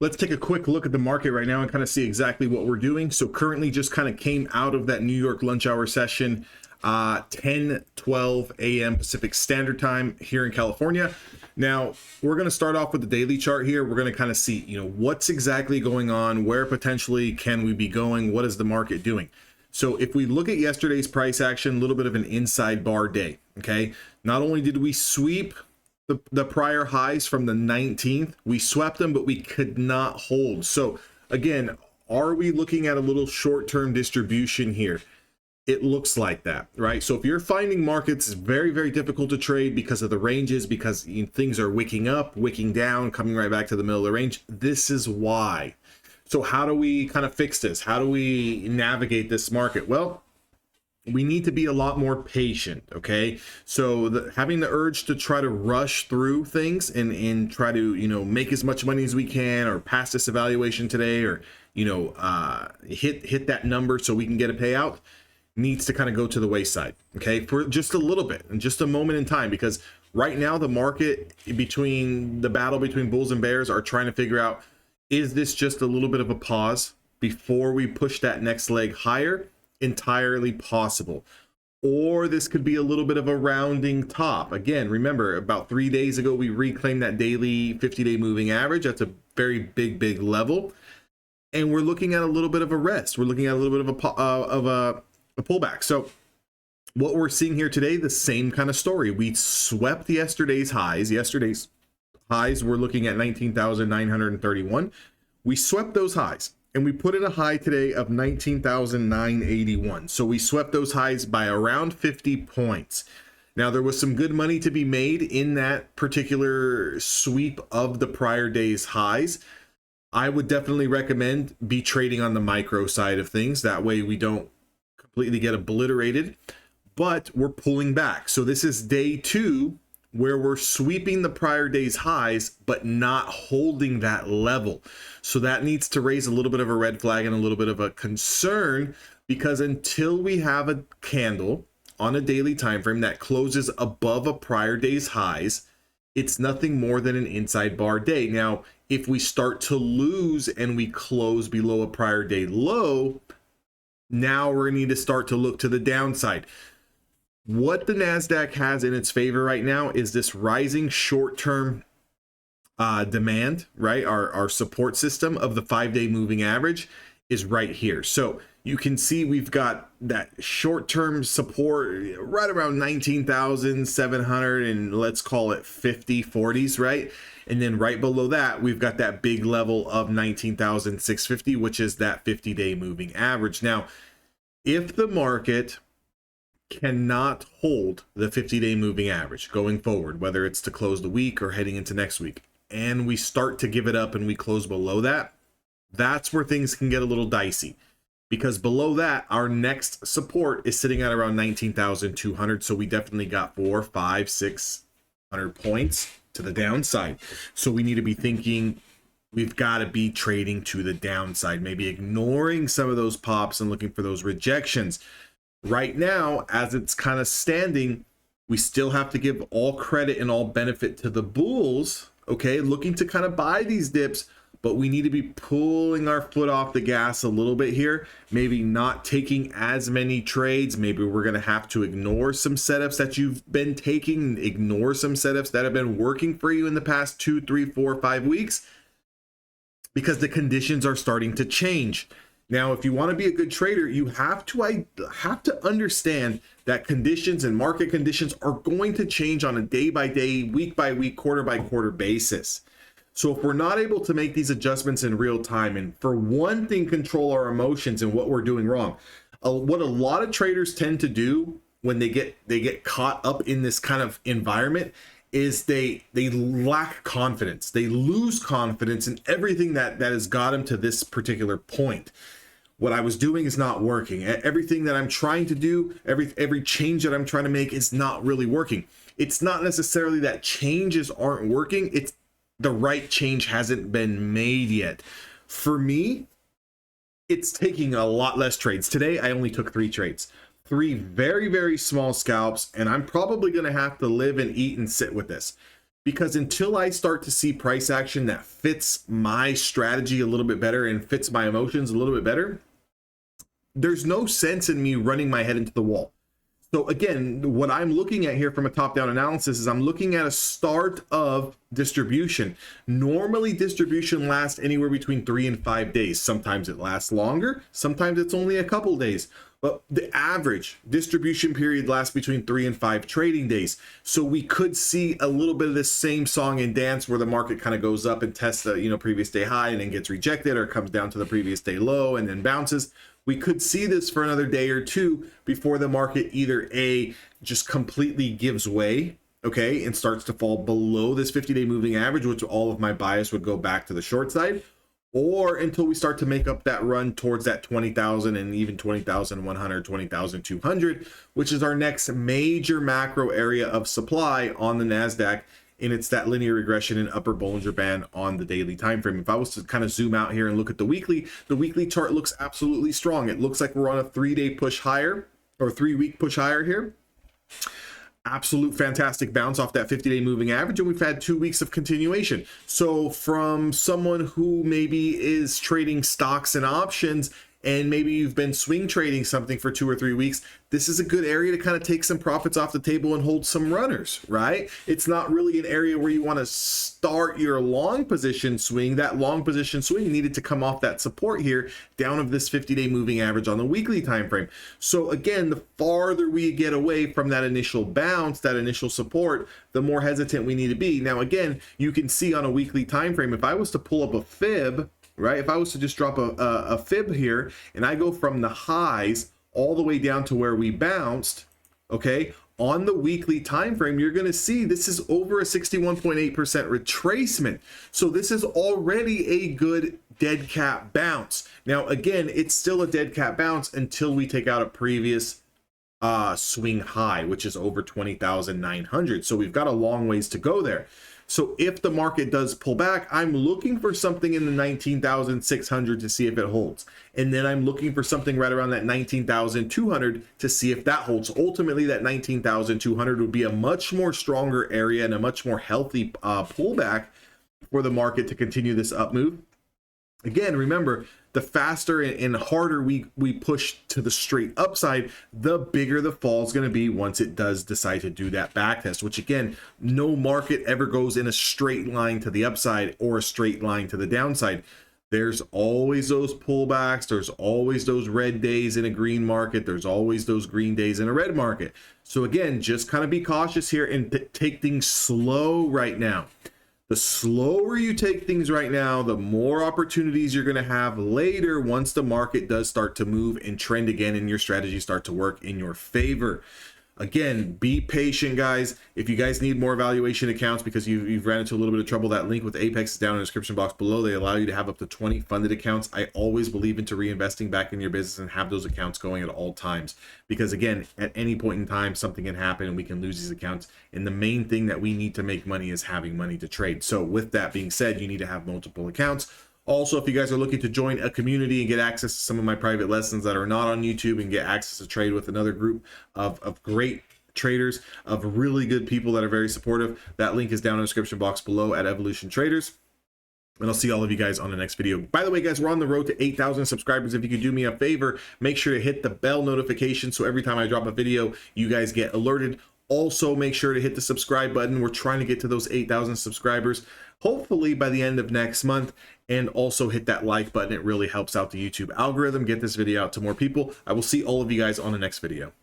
let's take a quick look at the market right now and kind of see exactly what we're doing. So currently just kind of came out of that New York lunch hour session, 10:12 a.m. Pacific Standard Time here in California. Now we're going to start off with the daily chart here. We're going to kind of see, what's exactly going on, where potentially can we be going, what is the market doing? So if we look at yesterday's price action, a little bit of an inside bar day, okay? Not only did we sweep the prior highs from the 19th, we swept them, but we could not hold. So again, are we looking at a little short-term distribution here? It looks like that, right? So if you're finding markets very, very difficult to trade because of the ranges, because things are wicking up, wicking down, coming right back to the middle of the range, this is why. So how do we kind of fix this? How do we navigate this market? Well, we need to be a lot more patient, okay? So having the urge to try to rush through things and try to, make as much money as we can, or pass this evaluation today, or, hit that number so we can get a payout, needs to kind of go to the wayside, okay? For just a little bit and just a moment in time, because right now the market, between the battle between bulls and bears, are trying to figure out, is this just a little bit of a pause before we push that next leg higher? Entirely possible. Or this could be a little bit of a rounding top. Again, remember, about 3 days ago, we reclaimed that daily 50-day moving average. That's a very big level. And we're looking at a little bit of a rest. We're looking at a little bit of a pullback. So what we're seeing here today, the same kind of story. We swept yesterday's highs. Yesterday's highs, we're looking at 19,931. We swept those highs. And we put in a high today of 19,981. So we swept those highs by around 50 points. Now, there was some good money to be made in that particular sweep of the prior day's highs. I would definitely recommend be trading on the micro side of things. That way we don't completely get obliterated, but we're pulling back. So this is day 2, where we're sweeping the prior day's highs, but not holding that level. So that needs to raise a little bit of a red flag and a little bit of a concern, because until we have a candle on a daily time frame that closes above a prior day's highs, it's nothing more than an inside bar day. Now, if we start to lose and we close below a prior day low, now we're gonna need to start to look to the downside. What the Nasdaq has in its favor right now is this rising short-term demand, right? Our support system of the 5-day moving average is right here. So you can see we've got that short-term support right around 19,700 and let's call it 40s, right? And then right below that, we've got that big level of 19,650, which is that 50-day moving average. Now, if the market cannot hold the 50-day moving average going forward, whether it's to close the week or heading into next week, and we start to give it up and we close below that, that's where things can get a little dicey, because below that, our next support is sitting at around 19,200. So we definitely got 400, 500, 600 points to the downside. So we need to be thinking, we've got to be trading to the downside, maybe ignoring some of those pops and looking for those rejections. Right now, as it's kind of standing, we still have to give all credit and all benefit to the bulls, okay, looking to kind of buy these dips, but we need to be pulling our foot off the gas a little bit here, maybe not taking as many trades. Maybe we're going to have to ignore some setups that you've been taking, ignore some setups that have been working for you in the past 2, 3, 4, 5 weeks, because the conditions are starting to change. Now, if you want to be a good trader, you have to understand that conditions and market conditions are going to change on a day-by-day, week-by-week, quarter-by-quarter basis. So if we're not able to make these adjustments in real time, and for one thing, control our emotions and what we're doing wrong, what a lot of traders tend to do when they get caught up in this kind of environment is they lack confidence. They lose confidence in everything that has got them to this particular point. What I was doing is not working. Everything that I'm trying to do, every change that I'm trying to make is not really working. It's not necessarily that changes aren't working. It's the right change hasn't been made yet. For me, it's taking a lot less trades. Today, I only took 3 trades. 3 very, very small scalps, and I'm probably going to have to live and eat and sit with this. because until I start to see price action that fits my strategy a little bit better and fits my emotions a little bit better, there's no sense in me running my head into the wall. So again, what I'm looking at here from a top-down analysis is I'm looking at a start of distribution. Normally distribution lasts anywhere between 3 and 5 days. Sometimes it lasts longer, sometimes it's only a couple days. But the average distribution period lasts between 3 and 5 trading days. So we could see a little bit of this same song and dance where the market kind of goes up and tests the previous day high and then gets rejected, or comes down to the previous day low and then bounces. We could see this for another day or two before the market either just completely gives way, okay, and starts to fall below this 50-day moving average, which all of my bias would go back to the short side, or until we start to make up that run towards that 20,000 and even 20,100, 20,200, which is our next major macro area of supply on the Nasdaq. And it's that linear regression and upper Bollinger Band on the daily time frame. If I was to kind of zoom out here and look at the weekly chart looks absolutely strong. It looks like we're on a 3-day push higher, or 3-week push higher here. Absolute fantastic bounce off that 50-day moving average, and we've had 2 weeks of continuation. So from someone who maybe is trading stocks and options, and maybe you've been swing trading something for 2 or 3 weeks, this is a good area to kind of take some profits off the table and hold some runners, right? It's not really an area where you want to start your long position swing. That long position swing needed to come off that support here down of this 50-day moving average on the weekly time frame. So again, the farther we get away from that initial bounce, that initial support, the more hesitant we need to be. Now again, you can see on a weekly time frame, if I was to pull up a fib, right, if I was to just drop a fib here and I go from the highs all the way down to where we bounced, okay, on the weekly time frame, you're going to see this is over a 61.8% retracement. So this is already a good dead cat bounce. Now again, it's still a dead cat bounce until we take out a previous swing high, which is over 20,900. So we've got a long ways to go there. So if the market does pull back, I'm looking for something in the 19,600 to see if it holds. And then I'm looking for something right around that 19,200 to see if that holds. Ultimately, that 19,200 would be a much more stronger area and a much more healthy pullback for the market to continue this up move. Again, remember, the faster and harder we push to the straight upside, the bigger the fall is going to be once it does decide to do that back test, which again, no market ever goes in a straight line to the upside or a straight line to the downside. There's always those pullbacks. There's always those red days in a green market. There's always those green days in a red market. So again, just kind of be cautious here and take things slow right now. The slower you take things right now, the more opportunities you're going to have later once the market does start to move and trend again and your strategies start to work in your favor. Again, be patient, guys. If you guys need more valuation accounts because you've ran into a little bit of trouble, that link with Apex is down in the description box below. They allow you to have up to 20 funded accounts. I always believe into reinvesting back in your business and have those accounts going at all times. Because again, at any point in time, something can happen and we can lose these accounts. And the main thing that we need to make money is having money to trade. So with that being said, you need to have multiple accounts. Also, if you guys are looking to join a community and get access to some of my private lessons that are not on YouTube and get access to trade with another group of great traders, of really good people that are very supportive, that link is down in the description box below at Evolution Traders. And I'll see all of you guys on the next video. By the way, guys, we're on the road to 8,000 subscribers. If you could do me a favor, make sure to hit the bell notification so every time I drop a video, you guys get alerted. Also, make sure to hit the subscribe button. We're trying to get to those 8,000 subscribers, hopefully by the end of next month. And also hit that like button. It really helps out the YouTube algorithm. Get this video out to more people. I will see all of you guys on the next video.